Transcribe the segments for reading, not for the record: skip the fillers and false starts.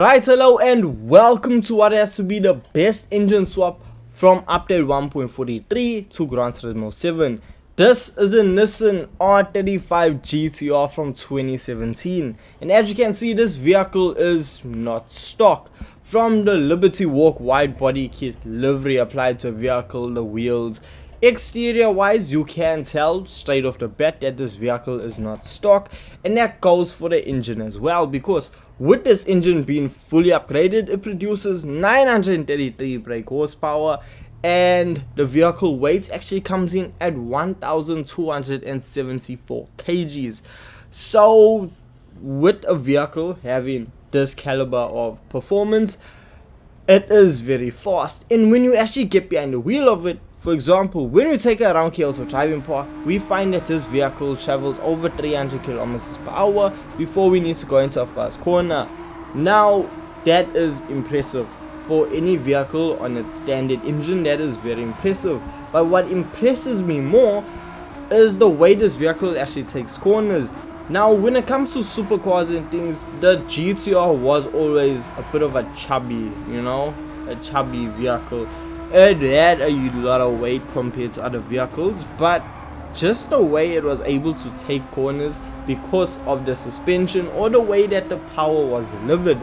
Right, hello and welcome to what has to be the best engine swap from update 1.43 to Gran Turismo 7. This is a Nissan R35 GTR from 2017, and as you can see, this vehicle is not stock. From the Liberty Walk wide body kit livery applied to the vehicle, the wheels, exterior wise, you can tell straight off the bat that this vehicle is not stock, and that goes for the engine as well, because with this engine being fully upgraded, it produces 933 brake horsepower, and the vehicle weight actually comes in at 1274 kgs. So with a vehicle having this caliber of performance, it is very fast. And when you actually get behind the wheel of it, for example, when we take it around Kyoto driving park, we find that this vehicle travels over 300 kilometers per hour before we need to go into a first corner. Now that is impressive for any vehicle on its standard engine. That is very impressive. But what impresses me more is the way this vehicle actually takes corners. Now when it comes to supercars and things, the GTR was always a bit of a chubby vehicle. It had a lot of weight compared to other vehicles, but just the way it was able to take corners because of the suspension or the way that the power was delivered,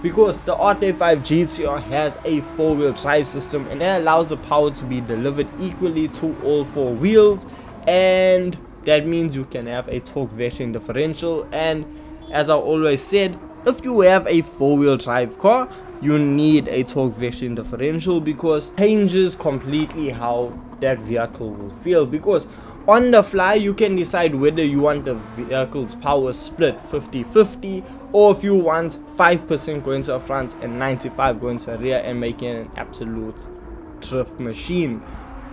because the R35 GTR has a 4-wheel drive system, and that allows the power to be delivered equally to all 4 wheels, and that means you can have a torque vectoring differential. And as I always said, if you have a 4-wheel drive car, you need a torque vectoring differential, because it changes completely how that vehicle will feel, because on the fly you can decide whether you want the vehicle's power split 50-50, or if you want 5% going to the front and 95 going to the rear and making an absolute drift machine.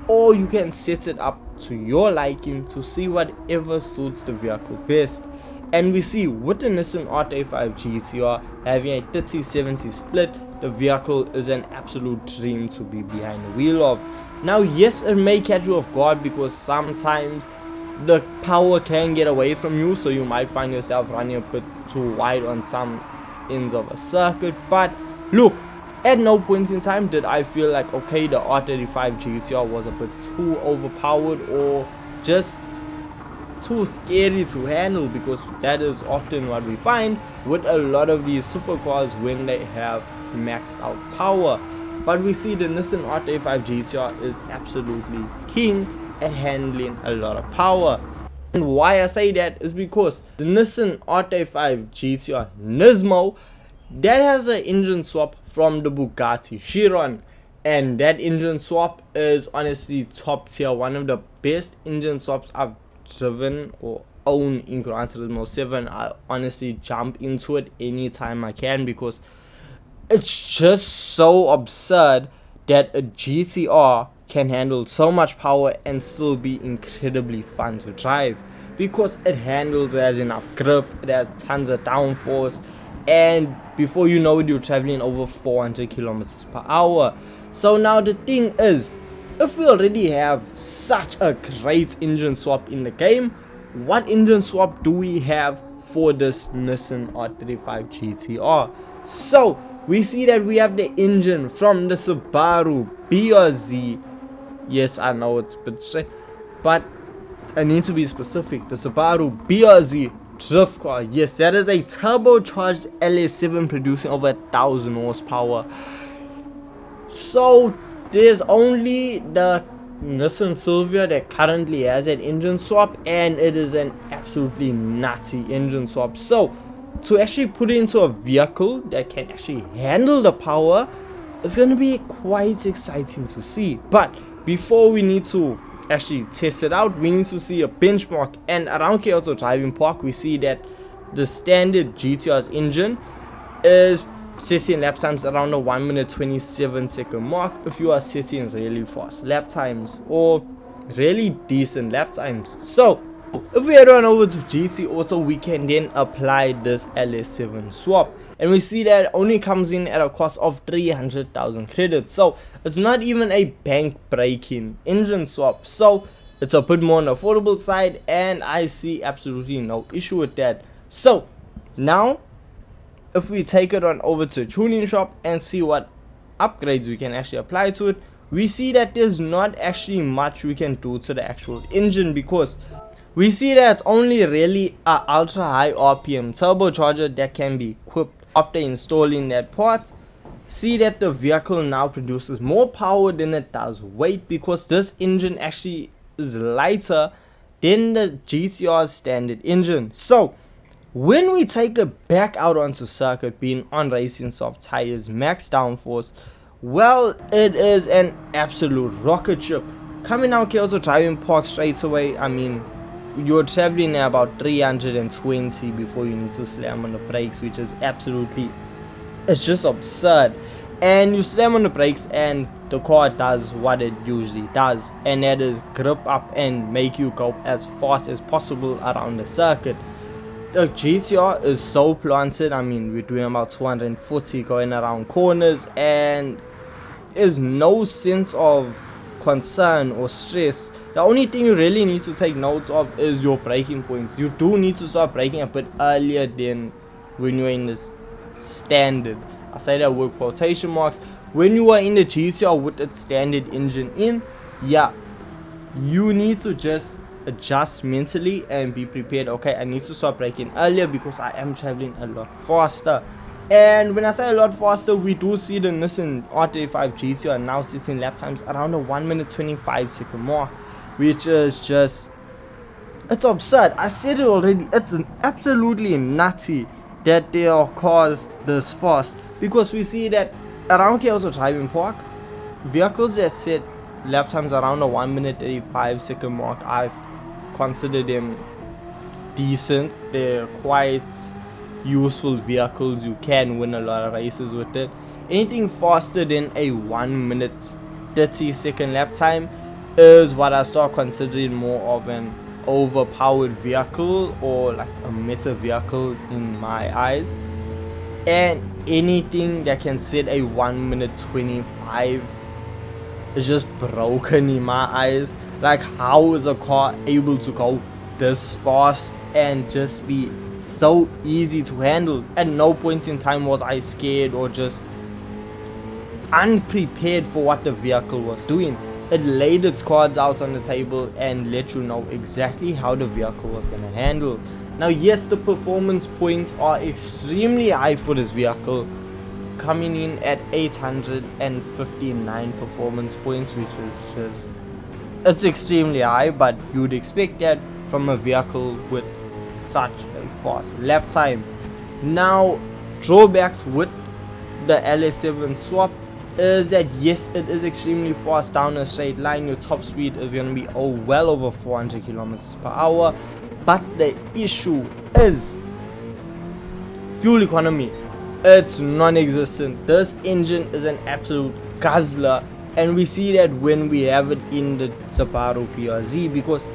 Or you can set it up to your liking to see whatever suits the vehicle best. And we see with the Nissan R35 GTR having a 30-70 split, the vehicle is an absolute dream to be behind the wheel of. Now yes, it may catch you off guard because sometimes the power can get away from you, so you might find yourself running a bit too wide on some ends of a circuit. But look, at no point in time did I feel like, okay, the R35 GTR was a bit too overpowered or just too scary to handle, because that is often what we find with a lot of these supercars when they have maxed out power. But we see the Nissan R35 GTR is absolutely king at handling a lot of power. And why I say that is because the Nissan R35 GTR Turismo, that has an engine swap from the Bugatti Chiron, and that engine swap is honestly top tier, one of the best engine swaps I've driven or own in Gran Turismo 7. I honestly jump into it anytime I can, because it's just so absurd that a GTR can handle so much power and still be incredibly fun to drive, because it has enough grip, it has tons of downforce, and before you know it, you're traveling over 400 kilometers per hour. So now the thing is, if we already have such a great engine swap in the game, what engine swap do we have for this Nissan R35 GTR? So we see that we have the engine from the Subaru BRZ. Yes, I know it's a bit strange, but I need to be specific. The Subaru BRZ drift car. Yes, that is a turbocharged LS7 producing over 1000 horsepower. So there's only the Nissan Silvia that currently has an engine swap, and it is an absolutely nutty engine swap. So to actually put it into a vehicle that can actually handle the power, it's going to be quite exciting to see. But before we need to actually test it out, we need to see a benchmark. And around Kyoto driving park, we see that the standard GTR's engine is setting lap times around the 1 minute 27 second mark if you are setting really fast lap times or really decent lap times. So if we head on over to GT Auto, we can then apply this LS7 swap, and we see that it only comes in at a cost of 300,000 credits. So it's not even a bank breaking engine swap, so it's a bit more on the affordable side, and I see absolutely no issue with that. So now if we take it on over to a tuning shop and see what upgrades we can actually apply to it, we see that there's not actually much we can do to the actual engine, because we see that it's only really a ultra high RPM turbocharger that can be equipped after installing that part. See that the vehicle now produces more power than it does weight, because this engine actually is lighter than the GTR's standard engine. So when we take it back out onto circuit, being on racing soft tires, max downforce, well, it is an absolute rocket ship. Coming out here, also driving park straight away, I mean, you're traveling at about 320 before you need to slam on the brakes, which is absolutely, it's just absurd. And you slam on the brakes and the car does what it usually does, and that is grip up and make you go as fast as possible around the circuit. The GTR is so planted, I mean, we're doing about 240 going around corners, and there's no sense of concern or stress. The only thing you really need to take notes of is your braking points. You do need to start braking a bit earlier than when you're in this standard, I say that with quotation marks, when you are in the GTR with its standard engine in, yeah, you need to just adjust mentally and be prepared. Okay, I need to start braking earlier because I am traveling a lot faster. And when I say a lot faster, we do see the Nissan R35 GTR now sitting lap times around the 1 minute 25 second mark, which is just, it's absurd. I said it already, it's absolutely nutty that there are cars this fast, because we see that around here also driving park, vehicles that set lap times around the 1 minute 35 second mark, I've considered them decent. They're quite useful vehicles. You can win a lot of races with it. Anything faster than a 1 minute 30 second lap time is what I start considering more of an overpowered vehicle, or like a meta vehicle in my eyes. And anything that can set a 1 minute 25 is just broken in my eyes. Like, how is a car able to go this fast and just be so easy to handle? At no point in time was I scared or just unprepared for what the vehicle was doing. It laid its cards out on the table and let you know exactly how the vehicle was going to handle. Now, yes, the performance points are extremely high for this vehicle, coming in at 859 performance points, which is just, it's extremely high, but you'd expect that from a vehicle with such a fast lap time. Now, drawbacks with the LS7 swap is that yes, it is extremely fast down a straight line. Your top speed is going to be well over 400 kilometers per hour, but the issue is fuel economy. It's non-existent. This engine is an absolute guzzler, and we see that when we have it in the Subaru PRZ, because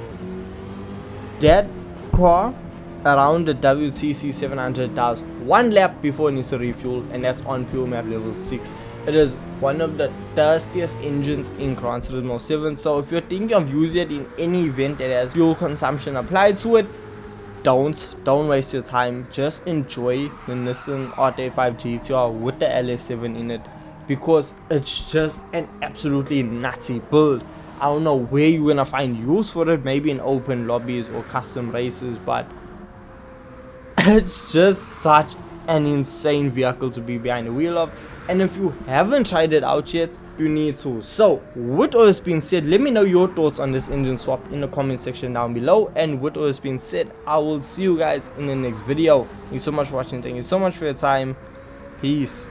that car around the WTC 700 does one lap before it needs to refuel, and that's on fuel map level 6. It is one of the thirstiest engines in Gran Turismo 7, so if you're thinking of using it in any event that has fuel consumption applied to it, don't waste your time. Just enjoy the Nissan R35 GTR with the LS7 in it, because it's just an absolutely nutty build. I don't know where you're gonna find use for it, maybe in open lobbies or custom races, but it's just such an insane vehicle to be behind the wheel of. And if you haven't tried it out yet, you need to. So with all this being said, let me know your thoughts on this engine swap in the comment section down below. And with all this being said, I will see you guys in the next video. Thank you so much for watching. Thank you so much for your time. Peace.